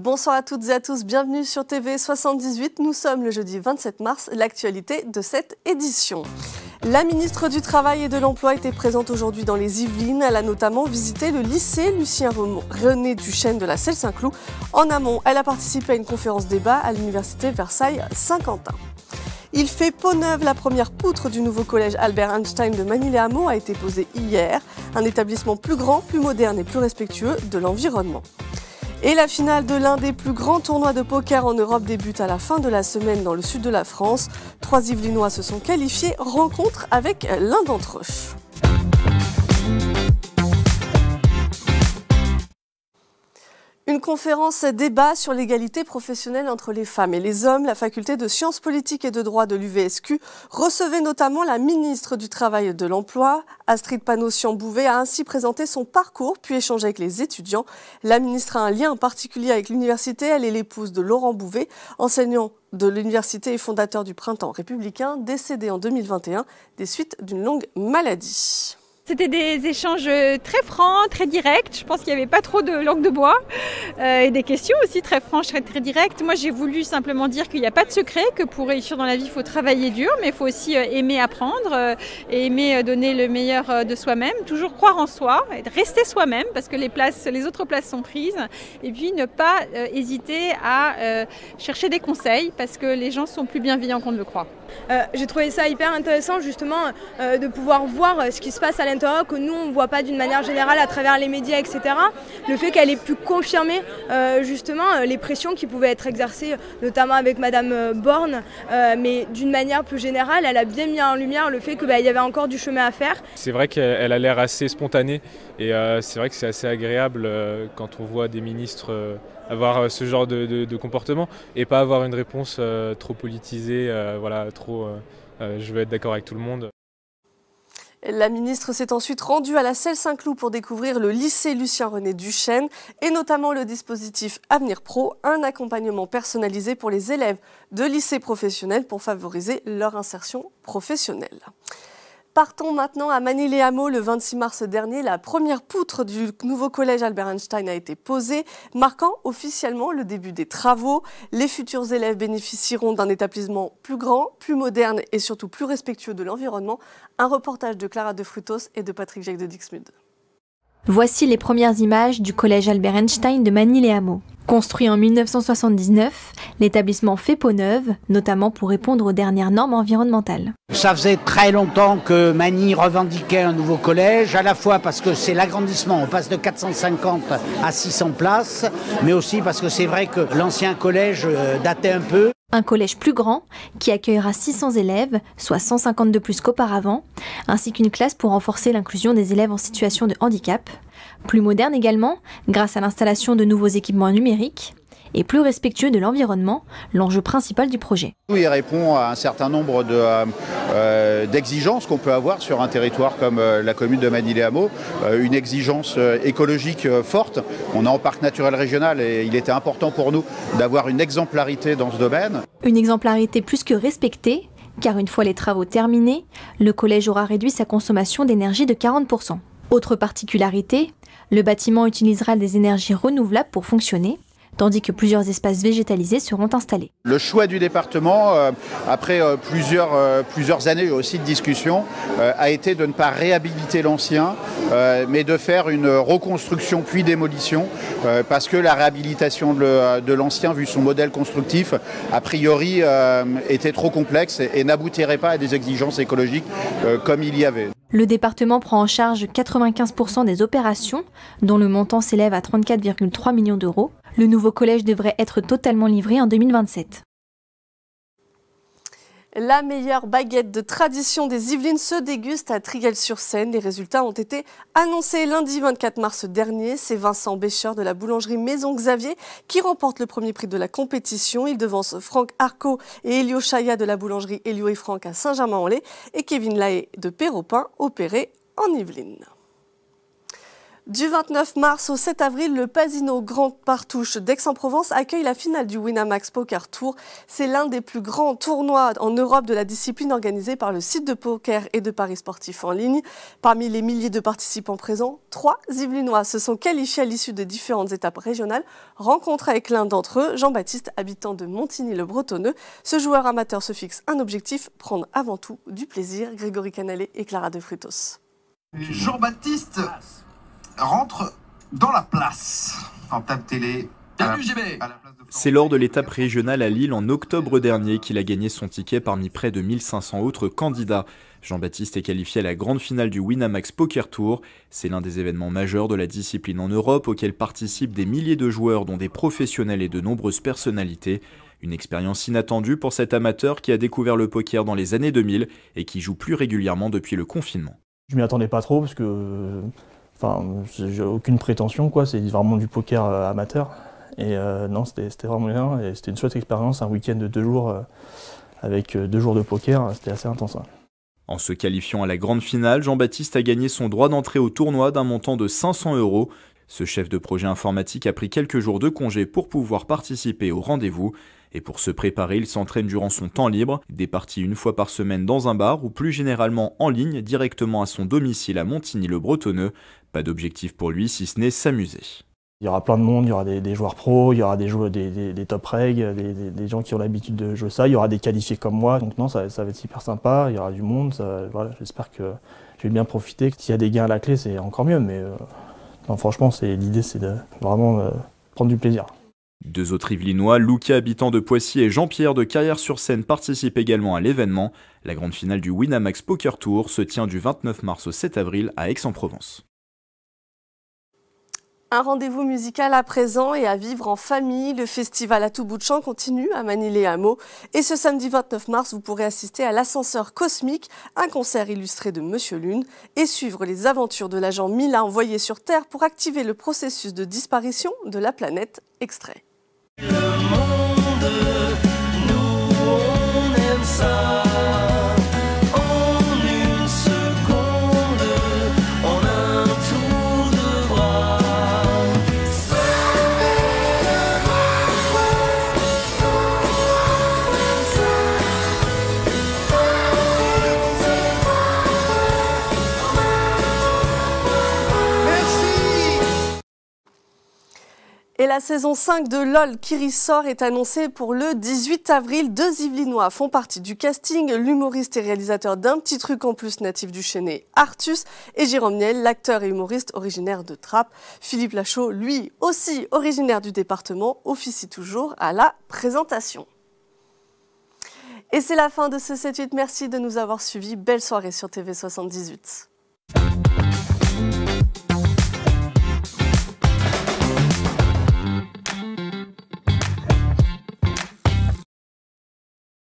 Bonsoir à toutes et à tous, bienvenue sur TV 78. Nous sommes le jeudi 27 mars, l'actualité de cette édition. La ministre du Travail et de l'Emploi était présente aujourd'hui dans les Yvelines. Elle a notamment visité le lycée Lucien-René Duchesne de la Celle-Saint-Cloud. En amont, elle a participé à une conférence débat à l'université Versailles-Saint-Quentin. Il fait peau neuve, la première poutre du nouveau collège Albert Einstein de Magny-les-Hameaux a été posée hier. Un établissement plus grand, plus moderne et plus respectueux de l'environnement. Et la finale de l'un des plus grands tournois de poker en Europe débute à la fin de la semaine dans le sud de la France. 3 Yvelinois se sont qualifiés, rencontre avec l'un d'entre eux. Une conférence débat sur l'égalité professionnelle entre les femmes et les hommes. La faculté de sciences politiques et de droit de l'UVSQ recevait notamment la ministre du Travail et de l'Emploi. Astrid Panosyan-Bouvet a ainsi présenté son parcours puis échangé avec les étudiants. La ministre a un lien particulier avec l'université. Elle est l'épouse de Laurent Bouvet, enseignant de l'université et fondateur du Printemps républicain, décédé en 2021 des suites d'une longue maladie. C'était des échanges très francs, très directs. Je pense qu'il n'y avait pas trop de langue de bois et des questions aussi très franches, très directes. Moi, j'ai voulu simplement dire qu'il n'y a pas de secret, que pour réussir dans la vie, il faut travailler dur, mais il faut aussi aimer apprendre et aimer donner le meilleur de soi-même. Toujours croire en soi, rester soi-même parce que les autres places sont prises. Et puis ne pas hésiter à chercher des conseils parce que les gens sont plus bienveillants qu'on ne le croit. J'ai trouvé ça hyper intéressant justement de pouvoir voir ce qui se passe à l'intérieur, que nous on ne voit pas d'une manière générale à travers les médias, etc. Le fait qu'elle ait pu confirmer justement les pressions qui pouvaient être exercées notamment avec Madame Borne, mais d'une manière plus générale, elle a bien mis en lumière le fait qu'il y avait encore du chemin à faire. C'est vrai qu'elle a l'air assez spontanée et c'est vrai que c'est assez agréable quand on voit des ministres avoir ce genre de comportement et pas avoir une réponse trop politisée, je veux être d'accord avec tout le monde. La ministre s'est ensuite rendue à la Celle-Saint-Cloud pour découvrir le lycée Lucien-René Duchesne et notamment le dispositif Avenir Pro, un accompagnement personnalisé pour les élèves de lycées professionnels pour favoriser leur insertion professionnelle. Partons maintenant à Magny-les-Hameaux. Le 26 mars dernier, la première poutre du nouveau collège Albert Einstein a été posée, marquant officiellement le début des travaux. Les futurs élèves bénéficieront d'un établissement plus grand, plus moderne et surtout plus respectueux de l'environnement. Un reportage de Clara de Frutos et de Patrick Jacques de Dixmude. Voici les premières images du collège Albert Einstein de Magny-les-Hameaux. Construit en 1979, l'établissement fait peau neuve, notamment pour répondre aux dernières normes environnementales. Ça faisait très longtemps que Magny revendiquait un nouveau collège, à la fois parce que c'est l'agrandissement, on passe de 450 à 600 places, mais aussi parce que c'est vrai que l'ancien collège datait un peu. Un collège plus grand, qui accueillera 600 élèves, soit 150 de plus qu'auparavant, ainsi qu'une classe pour renforcer l'inclusion des élèves en situation de handicap. Plus moderne également, grâce à l'installation de nouveaux équipements numériques, et plus respectueux de l'environnement, l'enjeu principal du projet. Il répond à un certain nombre d'exigences qu'on peut avoir sur un territoire comme la commune de Magny-les-Hameaux, une exigence écologique forte. On est en parc naturel régional et il était important pour nous d'avoir une exemplarité dans ce domaine. Une exemplarité plus que respectée, car une fois les travaux terminés, le collège aura réduit sa consommation d'énergie de 40%. Autre particularité, le bâtiment utilisera des énergies renouvelables pour fonctionner, tandis que plusieurs espaces végétalisés seront installés. Le choix du département, après plusieurs années aussi de discussion, a été de ne pas réhabiliter l'ancien, mais de faire une reconstruction puis démolition, parce que la réhabilitation de l'ancien, vu son modèle constructif, a priori était trop complexe et n'aboutirait pas à des exigences écologiques comme il y avait. Le département prend en charge 95% des opérations, dont le montant s'élève à 34,3 millions d'euros. Le nouveau collège devrait être totalement livré en 2027. La meilleure baguette de tradition des Yvelines se déguste à Triguel-sur-Seine. Les résultats ont été annoncés lundi 24 mars dernier. C'est Vincent Bécheur de la boulangerie Maison Xavier qui remporte le premier prix de la compétition. Il devance Franck Arco et Elio Chaya de la boulangerie Elio et Franck à Saint-Germain-en-Laye et Kevin Lahaye de Péropin, opéré en Yvelines. Du 29 mars au 7 avril, le Pasino Grand Partouche d'Aix-en-Provence accueille la finale du Winamax Poker Tour. C'est l'un des plus grands tournois en Europe de la discipline organisé par le site de poker et de paris sportifs en ligne. Parmi les milliers de participants présents, 3 Yvelinois se sont qualifiés à l'issue des différentes étapes régionales. Rencontre avec l'un d'entre eux, Jean-Baptiste, habitant de Montigny-le-Bretonneux. Ce joueur amateur se fixe un objectif, prendre avant tout du plaisir. Grégory Canalé et Clara De Frutos. Jean-Baptiste rentre dans la place en table télé. C'est lors de l'étape régionale à Lille en octobre dernier qu'il a gagné son ticket parmi près de 1500 autres candidats. Jean-Baptiste est qualifié à la grande finale du Winamax Poker Tour. C'est l'un des événements majeurs de la discipline en Europe auquel participent des milliers de joueurs dont des professionnels et de nombreuses personnalités. Une expérience inattendue pour cet amateur qui a découvert le poker dans les années 2000 et qui joue plus régulièrement depuis le confinement. Je m'y attendais pas trop parce que j'ai aucune prétention, quoi. C'est vraiment du poker amateur. Et non, c'était vraiment bien. Et c'était une chouette expérience, un week-end de 2 jours avec 2 jours de poker. C'était assez intense. En se qualifiant à la grande finale, Jean-Baptiste a gagné son droit d'entrée au tournoi d'un montant de 500 €. Ce chef de projet informatique a pris quelques jours de congé pour pouvoir participer au rendez-vous. Et pour se préparer, il s'entraîne durant son temps libre, des parties 1 fois par semaine dans un bar ou plus généralement en ligne directement à son domicile à Montigny-le-Bretonneux. Pas d'objectif pour lui si ce n'est s'amuser. Il y aura plein de monde, il y aura des joueurs pros, il y aura des top reg, des gens qui ont l'habitude de jouer ça, il y aura des qualifiés comme moi, donc non, ça va être super sympa, il y aura du monde, voilà, j'espère que je vais bien profiter. S'il y a des gains à la clé, c'est encore mieux, mais non, franchement, l'idée c'est de vraiment prendre du plaisir. 2 autres Yvelinois, Lucas habitant de Poissy et Jean-Pierre de Carrière-sur-Seine participent également à l'événement. La grande finale du Winamax Poker Tour se tient du 29 mars au 7 avril à Aix-en-Provence. Un rendez-vous musical à présent et à vivre en famille. Le festival à tout bout de champ continue à Manille-les-Hameaux. Et ce samedi 29 mars, vous pourrez assister à l'Ascenseur Cosmique, un concert illustré de Monsieur Lune, et suivre les aventures de l'agent Mila envoyé sur Terre pour activer le processus de disparition de la planète. Extrait. Le monde, nous on aime ça. Et la saison 5 de LOL qui ressort est annoncée pour le 18 avril. 2 Yvelinois font partie du casting, l'humoriste et réalisateur d'Un petit truc en plus natif du Chênay, Artus, et Jérôme Niel, l'acteur et humoriste originaire de Trappes. Philippe Lachaud, lui aussi originaire du département, officie toujours à la présentation. Et c'est la fin de ce 7-8. Merci de nous avoir suivis. Belle soirée sur TV78.